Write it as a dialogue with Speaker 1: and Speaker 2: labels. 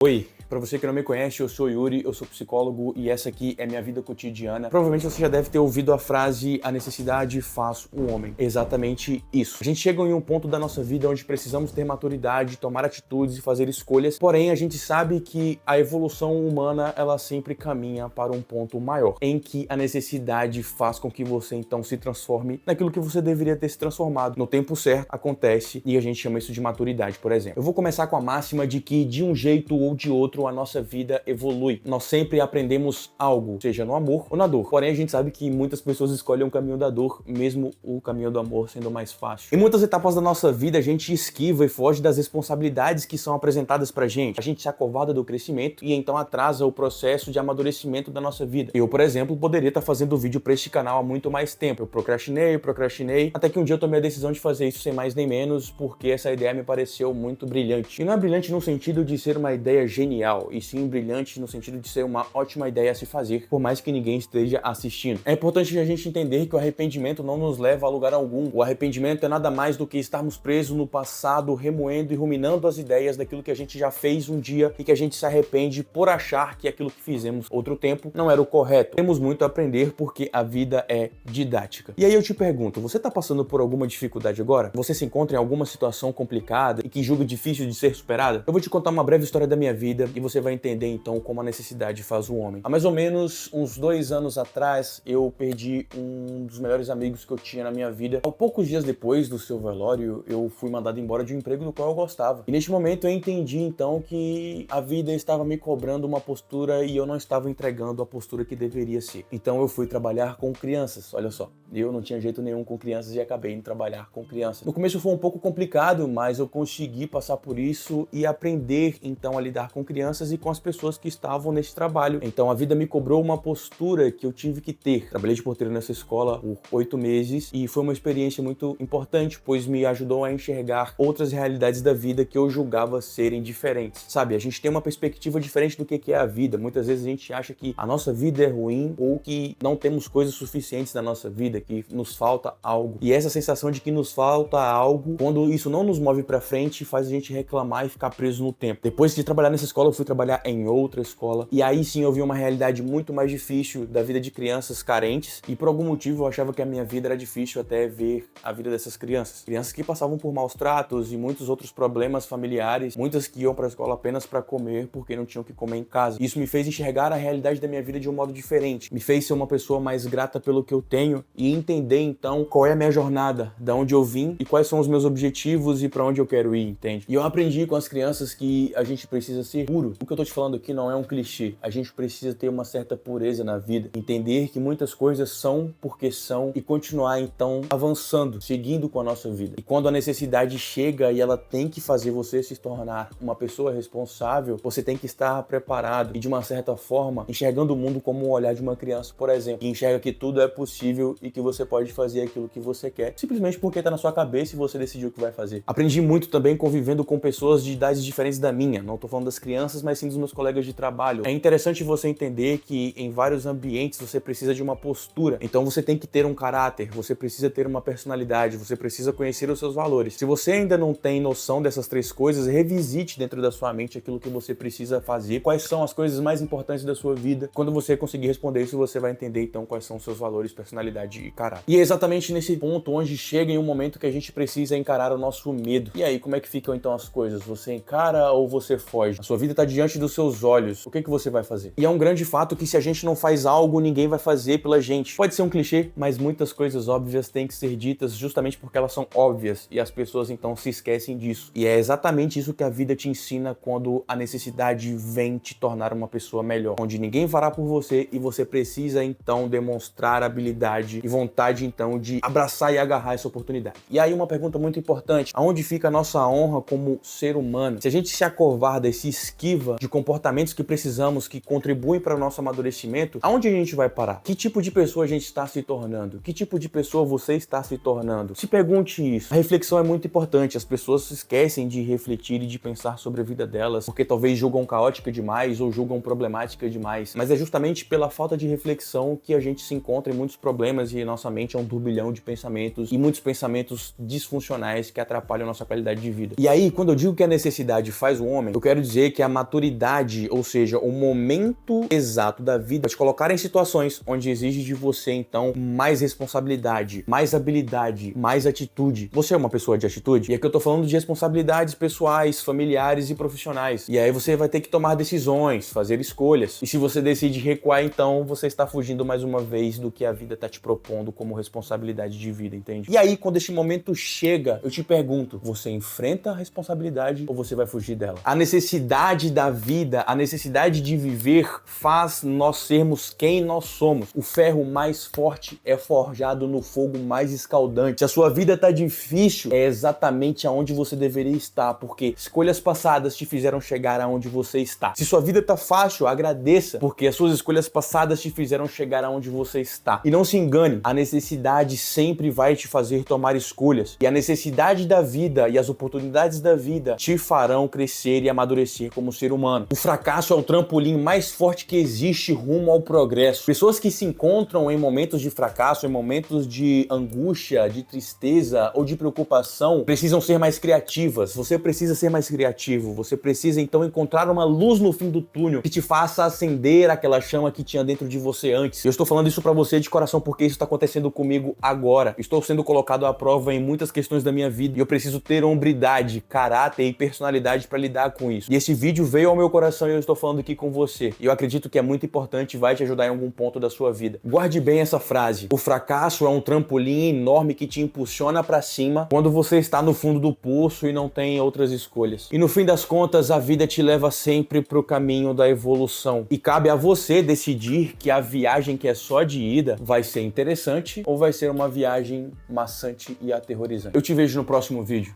Speaker 1: Oi, pra você que não me conhece, eu sou Yuri, eu sou psicólogo e essa aqui é minha vida cotidiana. Provavelmente você já deve ter ouvido a frase "a necessidade faz o homem". Exatamente isso. A gente chega em um ponto da nossa vida onde precisamos ter maturidade, tomar atitudes e fazer escolhas, porém a gente sabe que a evolução humana, ela sempre caminha para um ponto maior, em que a necessidade faz com que você então se transforme naquilo que você deveria ter se transformado. No tempo certo, acontece e a gente chama isso de maturidade, por exemplo. Eu vou começar com a máxima de que de um jeito ou de outro a nossa vida evolui. Nós sempre aprendemos algo, seja no amor ou na dor. Porém, a gente sabe que muitas pessoas escolhem o caminho da dor, mesmo o caminho do amor sendo mais fácil. Em muitas etapas da nossa vida, a gente esquiva e foge das responsabilidades que são apresentadas pra gente. A gente se acovarda do crescimento e então atrasa o processo de amadurecimento da nossa vida. Eu, por exemplo, poderia estar fazendo vídeo pra este canal há muito mais tempo. Eu procrastinei, até que um dia eu tomei a decisão de fazer isso sem mais nem menos, porque essa ideia me pareceu muito brilhante. E não é brilhante no sentido de ser uma ideia genial, e sim brilhante no sentido de ser uma ótima ideia a se fazer, por mais que ninguém esteja assistindo. É importante a gente entender que o arrependimento não nos leva a lugar algum. O arrependimento é nada mais do que estarmos presos no passado, remoendo e ruminando as ideias daquilo que a gente já fez um dia e que a gente se arrepende por achar que aquilo que fizemos outro tempo não era o correto. Temos muito a aprender porque a vida é didática. E aí eu te pergunto, você está passando por alguma dificuldade agora? Você se encontra em alguma situação complicada e que julga difícil de ser superada? Eu vou te contar uma breve história da minha vida e você vai entender então como a necessidade faz o homem. Há mais ou menos uns 2 anos atrás, eu perdi um dos melhores amigos que eu tinha na minha vida. Poucos dias depois do seu velório, eu fui mandado embora de um emprego do qual eu gostava. E neste momento eu entendi então que a vida estava me cobrando uma postura e eu não estava entregando a postura que deveria ser. Então eu fui trabalhar com crianças, olha só. Eu não tinha jeito nenhum com crianças e acabei indo trabalhar com crianças. No começo foi um pouco complicado, mas eu consegui passar por isso e aprender então a lidar com crianças e com as pessoas que estavam nesse trabalho. Então a vida me cobrou uma postura que eu tive que ter. Trabalhei de porteiro nessa escola por 8 meses e foi uma experiência muito importante, pois me ajudou a enxergar outras realidades da vida que eu julgava serem diferentes. Sabe, a gente tem uma perspectiva diferente do que é a vida. Muitas vezes a gente acha que a nossa vida é ruim ou que não temos coisas suficientes na nossa vida, que nos falta algo. E essa sensação de que nos falta algo, quando isso não nos move pra frente, faz a gente reclamar e ficar preso no tempo. Depois de trabalhar nessa escola, eu fui trabalhar em outra escola e aí sim eu vi uma realidade muito mais difícil da vida de crianças carentes e por algum motivo eu achava que a minha vida era difícil até ver a vida dessas crianças. Crianças que passavam por maus tratos e muitos outros problemas familiares, muitas que iam pra escola apenas pra comer porque não tinham o que comer em casa. Isso me fez enxergar a realidade da minha vida de um modo diferente. Me fez ser uma pessoa mais grata pelo que eu tenho e entender então qual é a minha jornada, da onde eu vim e quais são os meus objetivos e pra onde eu quero ir, entende? E eu aprendi com as crianças que a gente precisa ser puro. O que eu tô te falando aqui não é um clichê. A gente precisa ter uma certa pureza na vida, entender que muitas coisas são porque são e continuar então avançando, seguindo com a nossa vida. E quando a necessidade chega e ela tem que fazer você se tornar uma pessoa responsável, você tem que estar preparado e de uma certa forma enxergando o mundo como o olhar de uma criança, por exemplo, que enxerga que tudo é possível e que você pode fazer aquilo que você quer, simplesmente porque tá na sua cabeça e você decidiu o que vai fazer. Aprendi muito também convivendo com pessoas de idades diferentes da minha, não tô falando das crianças, mas sim dos meus colegas de trabalho. É interessante você entender que em vários ambientes você precisa de uma postura, então você tem que ter um caráter, você precisa ter uma personalidade, você precisa conhecer os seus valores. Se você ainda não tem noção dessas 3 coisas, revisite dentro da sua mente aquilo que você precisa fazer, quais são as coisas mais importantes da sua vida. Quando você conseguir responder isso, você vai entender então quais são os seus valores, personalidade e caráter. E é exatamente nesse ponto onde chega em um momento que a gente precisa encarar o nosso medo. E aí, como é que ficam então as coisas? Você encara ou você foge? A sua vida está diante dos seus olhos. O que você vai fazer? E é um grande fato que se a gente não faz algo, ninguém vai fazer pela gente. Pode ser um clichê, mas muitas coisas óbvias têm que ser ditas justamente porque elas são óbvias e as pessoas então se esquecem disso. E é exatamente isso que a vida te ensina quando a necessidade vem te tornar uma pessoa melhor, onde ninguém fará por você e você precisa então demonstrar habilidade e vontade então de abraçar e agarrar essa oportunidade. E aí uma pergunta muito importante, aonde fica a nossa honra como ser humano? Se a gente se acovarda e se esquiva de comportamentos que precisamos, que contribuem para o nosso amadurecimento, aonde a gente vai parar? Que tipo de pessoa a gente está se tornando? Que tipo de pessoa você está se tornando? Se pergunte isso. A reflexão é muito importante, as pessoas se esquecem de refletir e de pensar sobre a vida delas, porque talvez julgam caótica demais ou julgam problemática demais, mas é justamente pela falta de reflexão que a gente se encontra em muitos problemas e nossa mente é um turbilhão de pensamentos e muitos pensamentos disfuncionais que atrapalham a nossa qualidade de vida. E aí, quando eu digo que a necessidade faz o homem, eu quero dizer que a maturidade, ou seja, o momento exato da vida, vai te colocar em situações onde exige de você, então, mais responsabilidade, mais habilidade, mais atitude. Você é uma pessoa de atitude? E aqui eu tô falando de responsabilidades pessoais, familiares e profissionais. E aí você vai ter que tomar decisões, fazer escolhas. E se você decide recuar, então você está fugindo mais uma vez do que a vida tá te propondo como responsabilidade de vida, entende? E aí, quando esse momento chega, eu te pergunto, você enfrenta a responsabilidade ou você vai fugir dela? A necessidade da vida, a necessidade de viver faz nós sermos quem nós somos. O ferro mais forte é forjado no fogo mais escaldante. Se a sua vida tá difícil, é exatamente aonde você deveria estar, porque escolhas passadas te fizeram chegar aonde você está. Se sua vida tá fácil, agradeça, porque as suas escolhas passadas te fizeram chegar aonde você está. E não se engane, a necessidade sempre vai te fazer tomar escolhas. E a necessidade da vida e as oportunidades da vida te farão crescer e amadurecer como ser humano. O fracasso é o trampolim mais forte que existe rumo ao progresso. Pessoas que se encontram em momentos de fracasso, em momentos de angústia, de tristeza ou de preocupação, precisam ser mais criativas. Você precisa ser mais criativo. Você precisa então encontrar uma luz no fim do túnel que te faça acender aquela chama que tinha dentro de você antes. Eu estou falando isso pra você de coração porque isso está acontecendo comigo agora. Estou sendo colocado à prova em muitas questões da minha vida e eu preciso ter hombridade, caráter e personalidade para lidar com isso. E esse vídeo veio ao meu coração e eu estou falando aqui com você. E eu acredito que é muito importante e vai te ajudar em algum ponto da sua vida. Guarde bem essa frase. O fracasso é um trampolim enorme que te impulsiona para cima quando você está no fundo do poço e não tem outras escolhas. E no fim das contas, a vida te leva sempre pro caminho da evolução. E cabe a você decidir que a viagem que é só de ida vai ser interessante ou vai ser uma viagem maçante e aterrorizante. Eu te vejo no próximo vídeo.